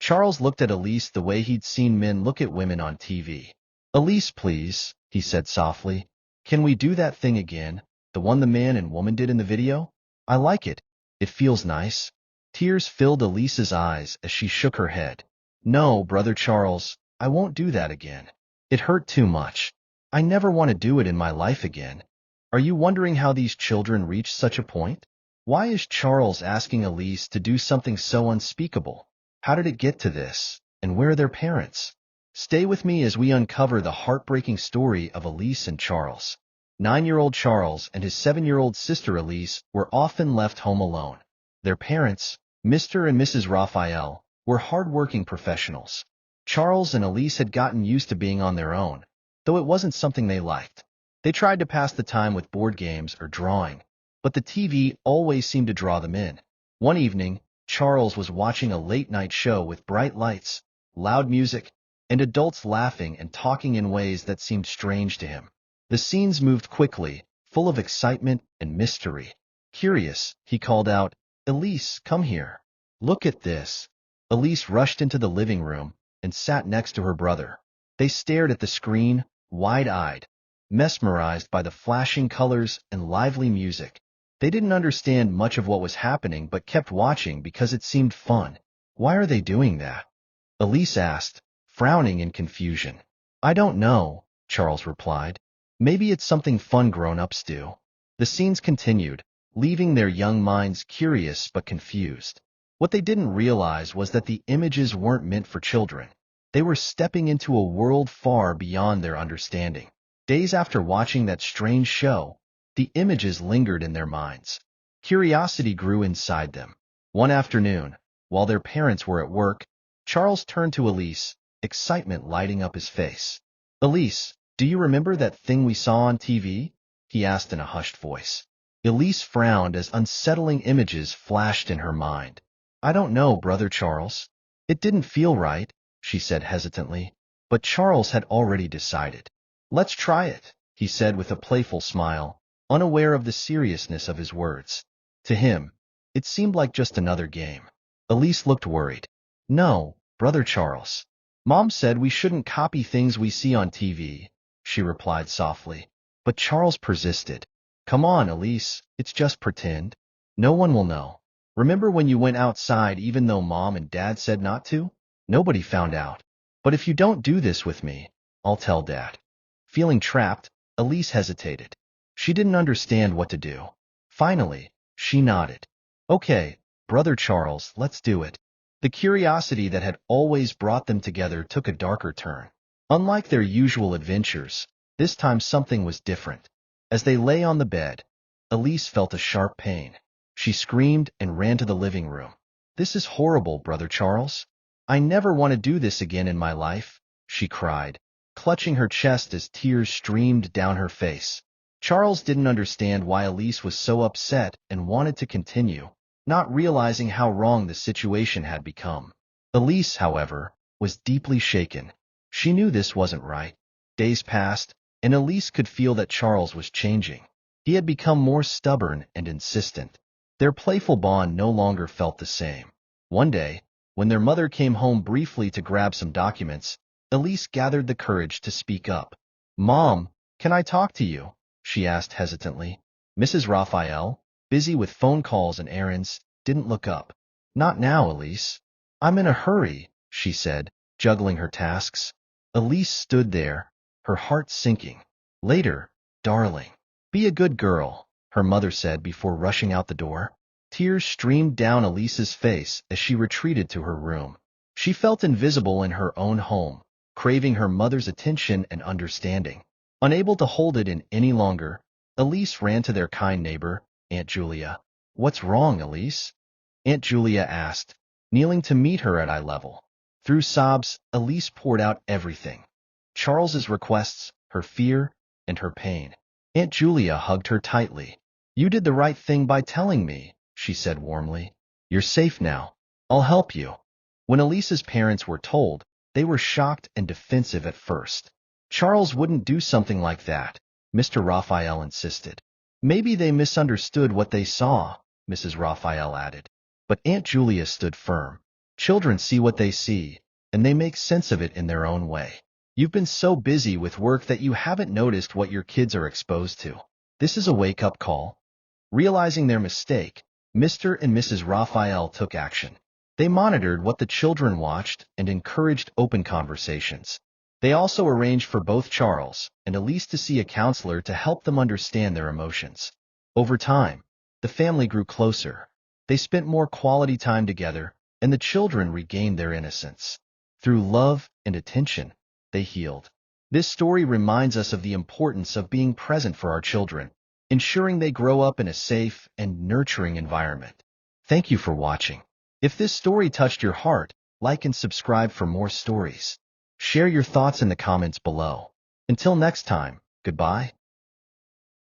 Charles looked at Elise the way he'd seen men look at women on TV. "Elise, please," he said softly. "Can we do that thing again? The one the man and woman did in the video? I like it. It feels nice." Tears filled Elise's eyes as she shook her head. "No, Brother Charles, I won't do that again. It hurt too much. I never want to do it in my life again." Are you wondering how these children reached such a point? Why is Charles asking Elise to do something so unspeakable? How did it get to this? And where are their parents? Stay with me as we uncover the heartbreaking story of Elise and Charles. 9-year-old Charles and his 7-year-old sister Elise were often left home alone. Their parents, Mr. and Mrs. Raphael, were hardworking professionals. Charles and Elise had gotten used to being on their own, though it wasn't something they liked. They tried to pass the time with board games or drawing, but the TV always seemed to draw them in. One evening, Charles was watching a late-night show with bright lights, loud music, and adults laughing and talking in ways that seemed strange to him. The scenes moved quickly, full of excitement and mystery. Curious, he called out, "Elise, come here. Look at this." Elise rushed into the living room and sat next to her brother. They stared at the screen, wide-eyed, mesmerized by the flashing colors and lively music. They didn't understand much of what was happening but kept watching because it seemed fun. "Why are they doing that?" Elise asked, frowning in confusion. "I don't know," Charles replied. "Maybe it's something fun grown-ups do." The scenes continued, leaving their young minds curious but confused. What they didn't realize was that the images weren't meant for children. They were stepping into a world far beyond their understanding. Days after watching that strange show, the images lingered in their minds. Curiosity grew inside them. One afternoon, while their parents were at work, Charles turned to Elise, excitement lighting up his face. "Elise, do you remember that thing we saw on TV?" he asked in a hushed voice. Elise frowned as unsettling images flashed in her mind. "I don't know, Brother Charles. It didn't feel right," she said hesitantly. But Charles had already decided. "Let's try it," he said with a playful smile, unaware of the seriousness of his words. To him, it seemed like just another game. Elise looked worried. "No, Brother Charles. Mom said we shouldn't copy things we see on TV," she replied softly. But Charles persisted. "Come on, Elise, it's just pretend. No one will know. Remember when you went outside even though Mom and Dad said not to? Nobody found out. But if you don't do this with me, I'll tell Dad." Feeling trapped, Elise hesitated. She didn't understand what to do. Finally, she nodded. "Okay, Brother Charles, let's do it." The curiosity that had always brought them together took a darker turn. Unlike their usual adventures, this time something was different. As they lay on the bed, Elise felt a sharp pain. She screamed and ran to the living room. "This is horrible, Brother Charles. I never want to do this again in my life," she cried, clutching her chest as tears streamed down her face. Charles didn't understand why Elise was so upset and wanted to continue, not realizing how wrong the situation had become. Elise, however, was deeply shaken. She knew this wasn't right. Days passed, and Elise could feel that Charles was changing. He had become more stubborn and insistent. Their playful bond no longer felt the same. One day, when their mother came home briefly to grab some documents, Elise gathered the courage to speak up. "Mom, can I talk to you?" she asked hesitantly. Mrs. Raphael, busy with phone calls and errands, didn't look up. "Not now, Elise. I'm in a hurry," she said, juggling her tasks. Elise stood there, her heart sinking. "Later, darling. Be a good girl," her mother said before rushing out the door. Tears streamed down Elise's face as she retreated to her room. She felt invisible in her own home, craving her mother's attention and understanding. Unable to hold it in any longer, Elise ran to their kind neighbor, Aunt Julia. "What's wrong, Elise?" Aunt Julia asked, kneeling to meet her at eye level. Through sobs, Elise poured out everything. Charles's requests, her fear, and her pain. Aunt Julia hugged her tightly. "You did the right thing by telling me," she said warmly. "You're safe now. I'll help you." When Elise's parents were told, they were shocked and defensive at first. "Charles wouldn't do something like that," Mr. Raphael insisted. "Maybe they misunderstood what they saw," Mrs. Raphael added. But Aunt Julia stood firm. Children see what they see, and they make sense of it in their own way. You've been so busy with work that you haven't noticed what your kids are exposed to. This is a wake-up call. Realizing their mistake, Mr. and Mrs. Raphael took action. They monitored what the children watched and encouraged open conversations. They also arranged for both Charles and Elise to see a counselor to help them understand their emotions. Over time, the family grew closer. They spent more quality time together, and the children regained their innocence. Through love and attention, they healed. This story reminds us of the importance of being present for our children, ensuring they grow up in a safe and nurturing environment. Thank you for watching. If this story touched your heart, like and subscribe for more stories. Share your thoughts in the comments below. Until next time, goodbye.